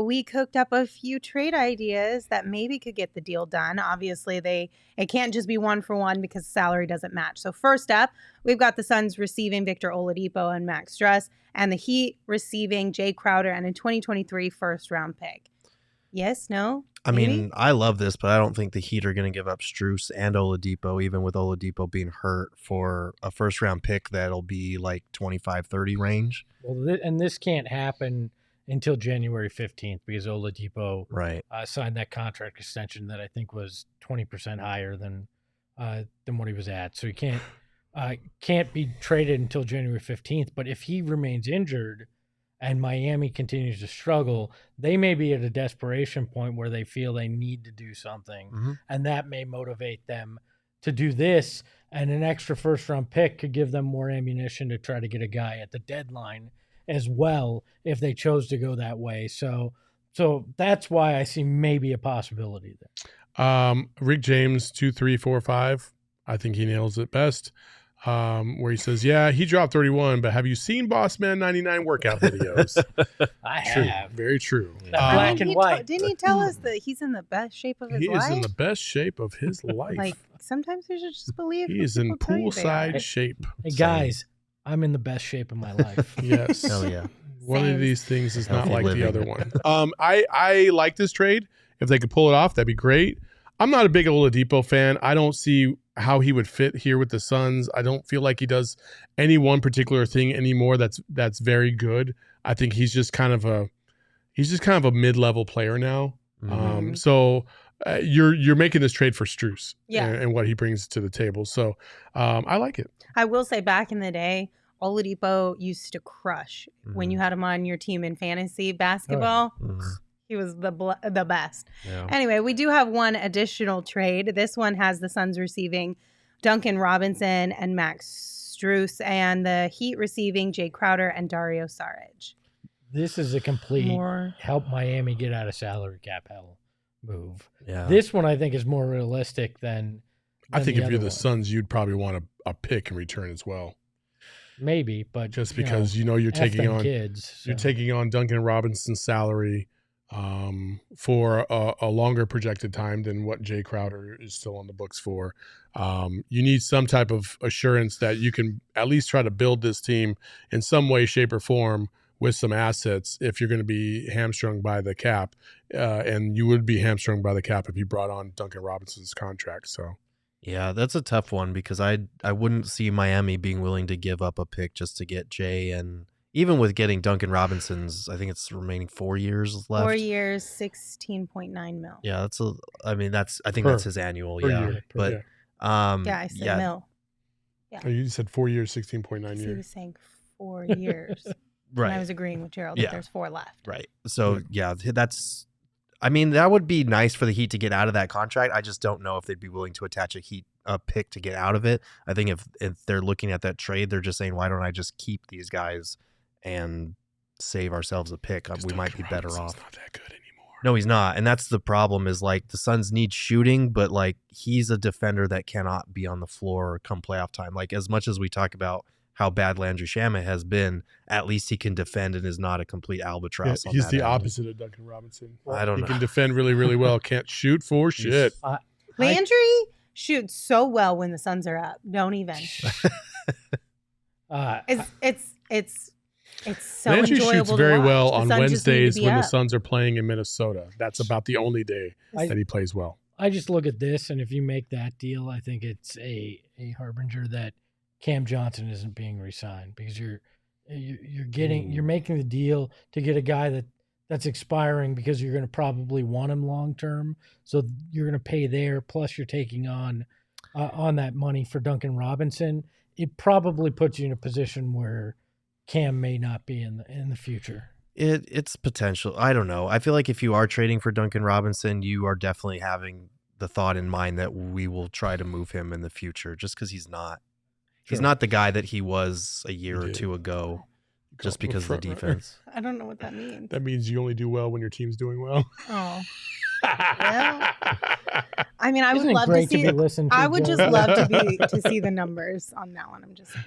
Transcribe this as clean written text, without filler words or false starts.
we cooked up a few trade ideas that maybe could get the deal done. Obviously, it can't just be one for one because salary doesn't match. So first up, we've got the Suns receiving Victor Oladipo and Max Strus, and the Heat receiving Jae Crowder and a 2023 first-round pick. Yes, no? I maybe? mean, I love this, but I don't think the Heat are going to give up Strus and Oladipo, even with Oladipo being hurt, for a first-round pick that'll be like 25-30 range. Well, and this can't happen until January 15th because Oladipo signed that contract extension that I think was 20% higher than what he was at. So he can't be traded until January 15th. But if he remains injured and Miami continues to struggle, they may be at a desperation point where they feel they need to do something, and that may motivate them to do this. And an extra first-round pick could give them more ammunition to try to get a guy at the deadline as well if they chose to go that way. So that's why I see maybe a possibility there. Rick James 2345. I think he nails it best. Where he says, "Yeah, he dropped 31, but have you seen Boss Man 99 workout videos?" I True. have. Very true. Black and white. Didn't he tell us that he's in the best shape of his life? He is in the best shape of his life. Like, sometimes you should just believe he is in poolside shape. Hey guys, I'm in the best shape of my life. Yes. Hell yeah. One of these things is not Healthy like living. the other one. I like this trade. If they could pull it off, that'd be great. I'm not a big Oladipo fan. I don't see how he would fit here with the Suns. I don't feel like he does any one particular thing anymore that's very good. I think he's just kind of a mid-level player now. So you're making this trade for Strus and what he brings to the table. So I like it. I will say, back in the day, Oladipo used to crush when you had him on your team in fantasy basketball. He was the best. Yeah. Anyway, we do have one additional trade. This one has the Suns receiving Duncan Robinson and Max Strus, and the Heat receiving Jae Crowder and Dario Saric. This is a complete help Miami get out of salary cap hell move. Yeah. This one I think is more realistic than I think if you're the one. Suns, you'd probably want a pick in return as well. Maybe, but just because you're taking on kids, so. You're taking on Duncan Robinson's salary for a longer projected time than what Jae Crowder is still on the books for. You need some type of assurance that you can at least try to build this team in some way, shape, or form with some assets if you're going to be hamstrung by the cap. And you would be hamstrung by the cap if you brought on Duncan Robinson's contract. So yeah, that's a tough one because I wouldn't see Miami being willing to give up a pick just to get Jay, and even with getting Duncan Robinson's, I think it's remaining 4 years left. 4 years, 16.9 mil. Yeah, I think that's his annual. Year, but I said mil. Yeah. Oh, you said 4 years, 16.9 years. He was saying 4 years. Right. And I was agreeing with Gerald that there's 4 left. Right. So that would be nice for the Heat to get out of that contract. I just don't know if they'd be willing to attach a pick to get out of it. I think if they're looking at that trade, they're just saying, why don't I just keep these guys and save ourselves a pick? We might be better off. Not that good anymore. No, he's not. And that's the problem is, like, the Suns need shooting, but, like, he's a defender that cannot be on the floor come playoff time. Like, as much as we talk about how bad Landry Shamet has been, at least he can defend and is not a complete albatross. Yeah, he's the opposite of Duncan Robinson. I don't know. He can defend really, really well. Can't shoot for shit. Landry shoots so well when the Suns are up. Don't even. It's so Landry enjoyable shoots to very watch. well The on Suns just need to Wednesdays be when up. the Suns are playing in Minnesota. That's about the only day that he plays well. I just look at this, and if you make that deal, I think it's a harbinger that Cam Johnson isn't being re-signed because you're making the deal to get a guy that's expiring because you're going to probably want him long term. So you're going to pay there, plus you're taking on that money for Duncan Robinson. It probably puts you in a position where Cam may not be in the future. It's potential. I don't know. I feel like if you are trading for Duncan Robinson, you are definitely having the thought in mind that we will try to move him in the future, just because he's not the guy that he was a year or two ago, just because of the defense. I don't know what that means. That means you only do well when your team's doing well. Oh. Well, I mean, I Isn't would it love great to see. to be listened to, I would Joe? just love to see the numbers on that one. I'm just saying.